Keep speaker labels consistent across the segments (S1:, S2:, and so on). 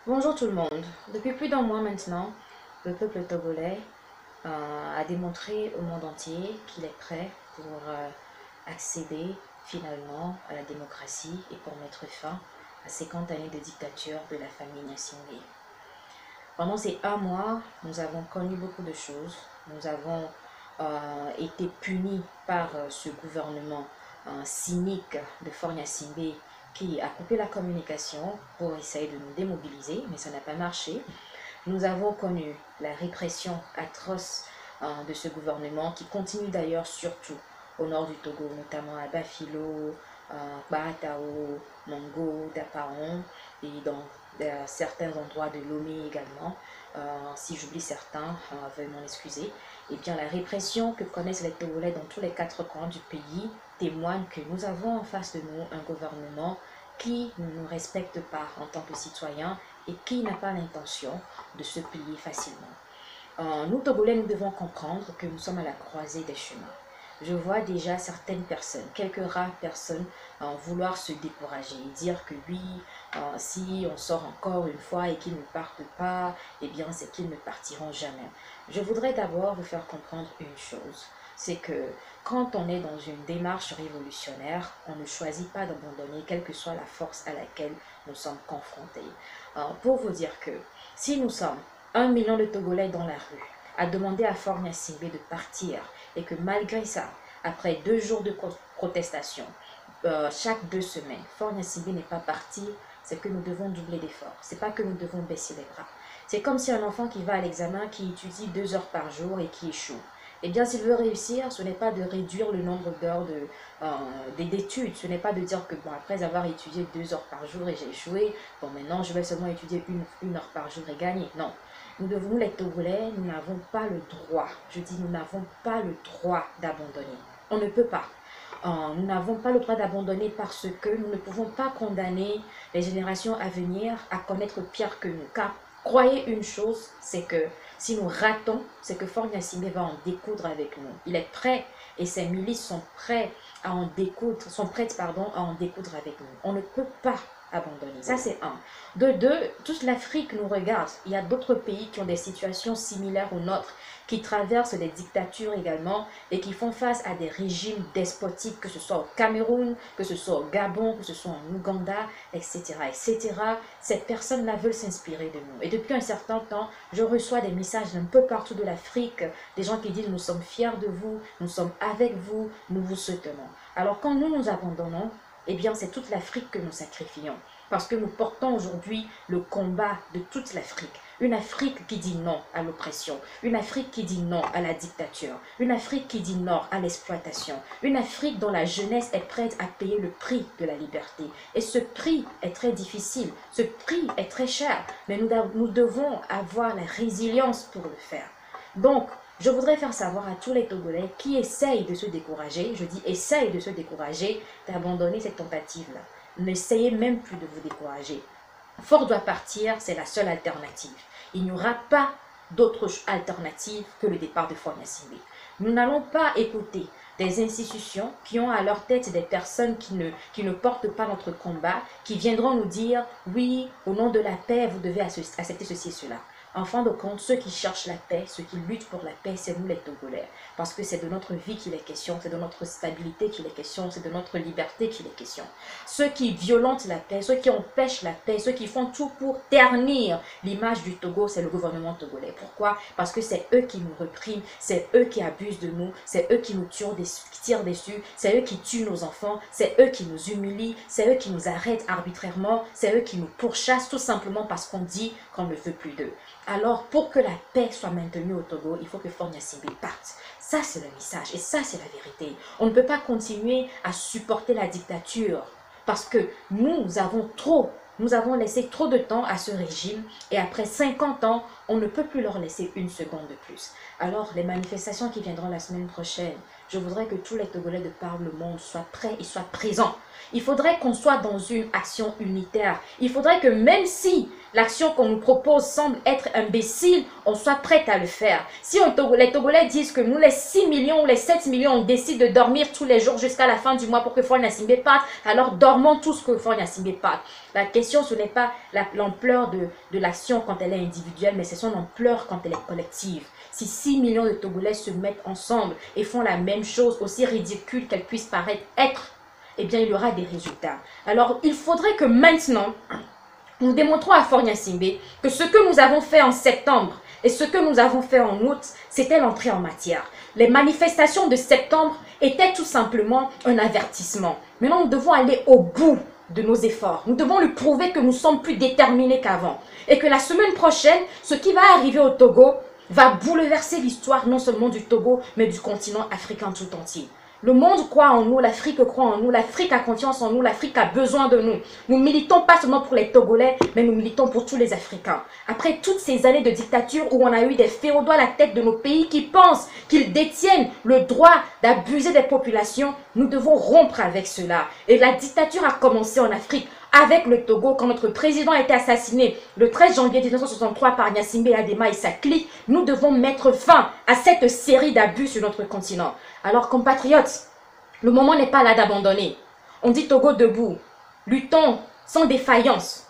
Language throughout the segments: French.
S1: Bonjour tout le monde. Depuis plus d'un mois maintenant, le peuple togolais a démontré au monde entier qu'il est prêt pour accéder finalement à la démocratie et pour mettre fin à 50 années de dictature de la famille Gnassingbé. Pendant ces un mois, nous avons connu beaucoup de choses. Nous avons été punis par ce gouvernement cynique de Faure Gnassingbé qui a coupé la communication pour essayer de nous démobiliser, mais ça n'a pas marché. Nous avons connu la répression atroce de ce gouvernement qui continue d'ailleurs surtout au nord du Togo, notamment à Bafilo, Baratao, Mongo, Dapaon et dans certains endroits de Lomé également. Si j'oublie certains, veuillez m'en excuser. Et bien la répression que connaissent les Togolais dans tous les quatre coins du pays témoigne que nous avons en face de nous un gouvernement qui ne nous respecte pas en tant que citoyens et qui n'a pas l'intention de se plier facilement. Nous, Togolais, nous devons comprendre que nous sommes à la croisée des chemins. Je vois déjà certaines personnes, quelques rares personnes, vouloir se décourager et dire que oui, si on sort encore une fois et qu'ils ne partent pas, eh bien c'est qu'ils ne partiront jamais. Je voudrais d'abord vous faire comprendre une chose, c'est que quand on est dans une démarche révolutionnaire, on ne choisit pas d'abandonner quelle que soit la force à laquelle nous sommes confrontés. Pour vous dire que si nous sommes 1 million de Togolais dans la rue, à demander à Faure Gnassingbé de partir et que malgré ça, après 2 jours de protestation, chaque 2 semaines, Faure Gnassingbé n'est pas parti, c'est que nous devons doubler d'efforts. C'est pas que nous devons baisser les bras. C'est comme si un enfant qui va à l'examen, qui étudie 2 heures par jour et qui échoue. Eh bien, s'il veut réussir, ce n'est pas de réduire le nombre d'heures d'études. Ce n'est pas de dire que, bon, après avoir étudié 2 heures par jour et j'ai échoué, bon, maintenant, je vais seulement étudier une heure par jour et gagner. Non. Nous, les Togolais, nous n'avons pas le droit, je dis, nous n'avons pas le droit d'abandonner. On ne peut pas. Nous n'avons pas le droit d'abandonner parce que nous ne pouvons pas condamner les générations à venir à connaître pire que nous. Car croyez une chose, c'est que si nous ratons, c'est que Faure Gnassingbé va en découdre avec nous. Il est prêt et ses milices sont prêtes à en découdre, à en découdre avec nous. On ne peut pas abandonner. Ça, c'est un. De deux, toute l'Afrique nous regarde. Il y a d'autres pays qui ont des situations similaires aux nôtres, qui traversent des dictatures également et qui font face à des régimes despotiques, que ce soit au Cameroun, que ce soit au Gabon, que ce soit en Ouganda, etc. etc. Ces personnes-là veulent s'inspirer de nous. Et depuis un certain temps, je reçois des messages d'un peu partout de l'Afrique, des gens qui disent « nous sommes fiers de vous, nous sommes avec vous, nous vous soutenons ». Alors quand nous nous abandonnons, eh bien c'est toute l'Afrique que nous sacrifions. Parce que nous portons aujourd'hui le combat de toute l'Afrique. Une Afrique qui dit non à l'oppression. Une Afrique qui dit non à la dictature. Une Afrique qui dit non à l'exploitation. Une Afrique dont la jeunesse est prête à payer le prix de la liberté. Et ce prix est très difficile. Ce prix est très cher. Mais nous devons avoir la résilience pour le faire. Donc, je voudrais faire savoir à tous les Togolais qui essayent de se décourager, je dis essayent de se décourager, d'abandonner cette tentative-là. N'essayez même plus de vous décourager. Faure doit partir, c'est la seule alternative. Il n'y aura pas d'autre alternative que le départ de Faure Gnassingbé. Nous n'allons pas écouter des institutions qui ont à leur tête des personnes qui ne portent pas notre combat, qui viendront nous dire « oui, au nom de la paix, vous devez accepter ceci et cela ». En fin de compte, ceux qui cherchent la paix, ceux qui luttent pour la paix, c'est nous les Togolais. Parce que c'est de notre vie qu'il est question, c'est de notre stabilité qu'il est question, c'est de notre liberté qu'il est question. Ceux qui violentent la paix, ceux qui empêchent la paix, ceux qui font tout pour ternir l'image du Togo, c'est le gouvernement togolais. Pourquoi? Parce que c'est eux qui nous repriment, c'est eux qui abusent de nous, c'est eux qui nous tirent dessus, c'est eux qui tuent nos enfants, c'est eux qui nous humilient, c'est eux qui nous arrêtent arbitrairement, c'est eux qui nous pourchassent tout simplement parce qu'on dit qu'on ne veut plus d'eux. Alors, pour que la paix soit maintenue au Togo, il faut que Faure Gnassingbé parte. Ça, c'est le message et ça, c'est la vérité. On ne peut pas continuer à supporter la dictature parce que nous avons laissé trop de temps à ce régime et après 50 ans, on ne peut plus leur laisser une seconde de plus. Alors, les manifestations qui viendront la semaine prochaine, je voudrais que tous les Togolais de par le monde soient prêts et soient présents. Il faudrait qu'on soit dans une action unitaire. Il faudrait que même si l'action qu'on nous propose semble être imbécile, on soit prête à le faire. Si les Togolais disent que nous, les 6 millions ou les 7 millions, on décide de dormir tous les jours jusqu'à la fin du mois pour que Faure Gnassingbé parte, alors dormons tous que Faure Gnassingbé parte. La question, ce n'est pas l'ampleur de l'action quand elle est individuelle, mais c'est son ampleur quand elle est collective. Si 6 millions de Togolais se mettent ensemble et font la même chose, aussi ridicule qu'elle puisse paraître être, eh bien, il y aura des résultats. Alors, il faudrait que maintenant, nous démontrons à Faure Gnassingbé que ce que nous avons fait en septembre et ce que nous avons fait en août, c'était l'entrée en matière. Les manifestations de septembre étaient tout simplement un avertissement. Maintenant, nous devons aller au bout de nos efforts. Nous devons lui prouver que nous sommes plus déterminés qu'avant. Et que la semaine prochaine, ce qui va arriver au Togo va bouleverser l'histoire non seulement du Togo, mais du continent africain tout entier. Le monde croit en nous, l'Afrique croit en nous, l'Afrique a confiance en nous, l'Afrique a besoin de nous. Nous militons pas seulement pour les Togolais, mais nous militons pour tous les Africains. Après toutes ces années de dictature où on a eu des féodaux à la tête de nos pays qui pensent qu'ils détiennent le droit d'abuser des populations, nous devons rompre avec cela. Et la dictature a commencé en Afrique avec le Togo, quand notre président a été assassiné le 13 janvier 1963 par Gnassingbé Adema et sa clique, nous devons mettre fin à cette série d'abus sur notre continent. Alors, compatriotes, le moment n'est pas là d'abandonner. On dit Togo debout. Luttons sans défaillance.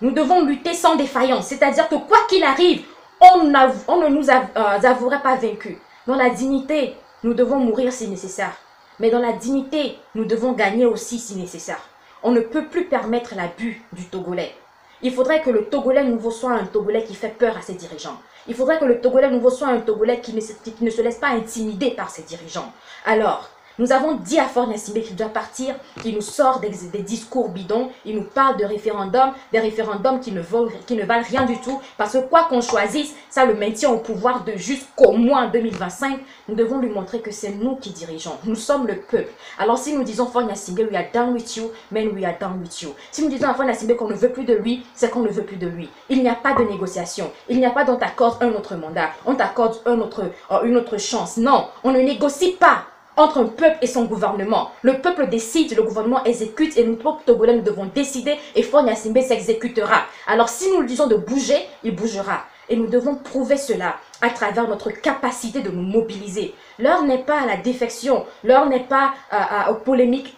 S1: Nous devons lutter sans défaillance. C'est-à-dire que quoi qu'il arrive, on ne nous avouerait pas vaincus. Dans la dignité, nous devons mourir si nécessaire. Mais dans la dignité, nous devons gagner aussi si nécessaire. On ne peut plus permettre l'abus du Togolais. Il faudrait que le Togolais nouveau soit un Togolais qui fait peur à ses dirigeants. Il faudrait que le Togolais nouveau soit un Togolais qui ne se laisse pas intimider par ses dirigeants. Alors, nous avons dit à Faure Gnassingbé qu'il doit partir, qu'il nous sort des discours bidons, il nous parle de référendums, des référendums qui ne valent rien du tout, parce que quoi qu'on choisisse, ça le maintient au pouvoir de jusqu'au mois 2025. Nous devons lui montrer que c'est nous qui dirigeons, nous sommes le peuple. Alors si nous disons Faure Gnassingbé, we are down with you, men we are down with you. Si nous disons à Faure Gnassingbé qu'on ne veut plus de lui, c'est qu'on ne veut plus de lui. Il n'y a pas de négociation, il n'y a pas d'on t'accorde un autre mandat, on t'accorde une autre chance. Non, on ne négocie pas entre un peuple et son gouvernement. Le peuple décide, le gouvernement exécute et nous, peuple togolais, nous devons décider et Faure Gnassingbé s'exécutera. Alors si nous lui disons de bouger, il bougera. Et nous devons prouver cela à travers notre capacité de nous mobiliser. L'heure n'est pas à la défection, l'heure n'est pas aux polémiques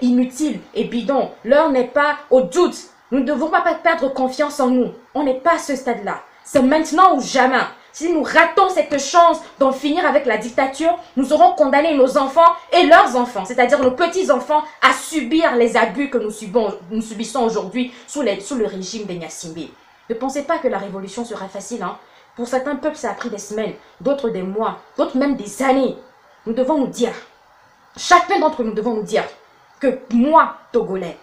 S1: inutiles et bidons, l'heure n'est pas au doute. Nous ne devons pas perdre confiance en nous. On n'est pas à ce stade-là. C'est maintenant ou jamais. Si nous ratons cette chance d'en finir avec la dictature, nous aurons condamné nos enfants et leurs enfants, c'est-à-dire nos petits-enfants, à subir les abus que nous subissons aujourd'hui sous le régime de Gnassingbé. Ne pensez pas que la révolution sera facile. Hein. Pour certains peuples, ça a pris des semaines, d'autres des mois, d'autres même des années. Nous devons nous dire, chacun d'entre nous devons nous dire que moi, Togolais,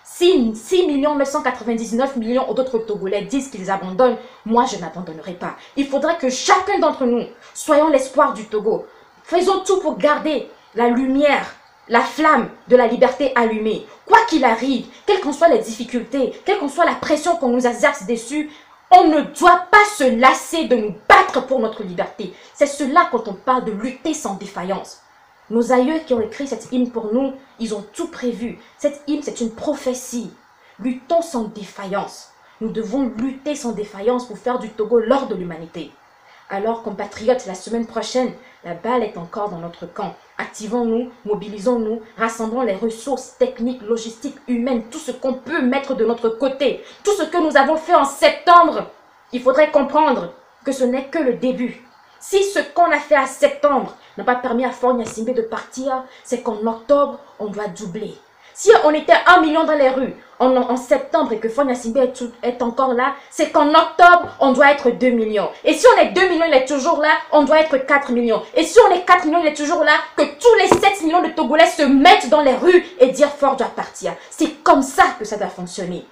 S1: si 6 999 millions d'autres Togolais disent qu'ils abandonnent, moi je n'abandonnerai pas. Il faudrait que chacun d'entre nous soyons l'espoir du Togo. Faisons tout pour garder la lumière, la flamme de la liberté allumée. Quoi qu'il arrive, quelles qu'en soient les difficultés, quelle qu'en soit la pression qu'on nous exerce dessus, on ne doit pas se lasser de nous battre pour notre liberté. C'est cela quand on parle de lutter sans défaillance. Nos aïeux qui ont écrit cette hymne pour nous, ils ont tout prévu. Cette hymne, c'est une prophétie. Luttons sans défaillance. Nous devons lutter sans défaillance pour faire du Togo l'or de l'humanité. Alors, compatriotes, la semaine prochaine, la balle est encore dans notre camp. Activons-nous, mobilisons-nous, rassemblons les ressources techniques, logistiques, humaines, tout ce qu'on peut mettre de notre côté. Tout ce que nous avons fait en septembre, il faudrait comprendre que ce n'est que le début. Si ce qu'on a fait à septembre n'a pas permis à Faure Gnassingbé de partir, c'est qu'en octobre, on doit doubler. Si on était 1 million dans les rues en septembre et que Faure Gnassingbé est encore là, c'est qu'en octobre, on doit être 2 millions. Et si on est 2 millions, il est toujours là, on doit être 4 millions. Et si on est 4 millions, il est toujours là, que tous les 7 millions de Togolais se mettent dans les rues et dire Faure doit partir. C'est comme ça que ça doit fonctionner.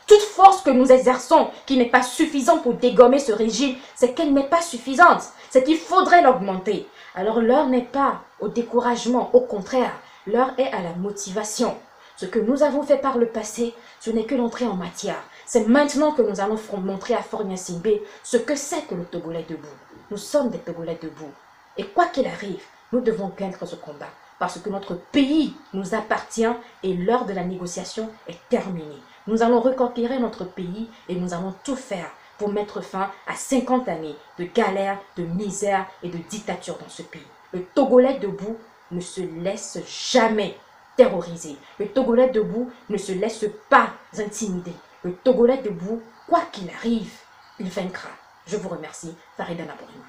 S1: Toute force que nous exerçons qui n'est pas suffisante pour dégommer ce régime, c'est qu'elle n'est pas suffisante. C'est qu'il faudrait l'augmenter. Alors l'heure n'est pas au découragement, au contraire, l'heure est à la motivation. Ce que nous avons fait par le passé, ce n'est que l'entrée en matière. C'est maintenant que nous allons montrer à Faure Gnassingbé ce que c'est que le Togolais debout. Nous sommes des Togolais debout. Et quoi qu'il arrive, nous devons vaincre ce combat. Parce que notre pays nous appartient et l'heure de la négociation est terminée. Nous allons reconquérir notre pays et nous allons tout faire pour mettre fin à 50 années de galère, de misère et de dictature dans ce pays. Le Togolais debout ne se laisse jamais terroriser. Le Togolais debout ne se laisse pas intimider. Le Togolais debout, quoi qu'il arrive, il vaincra. Je vous remercie. Farida Nabourima.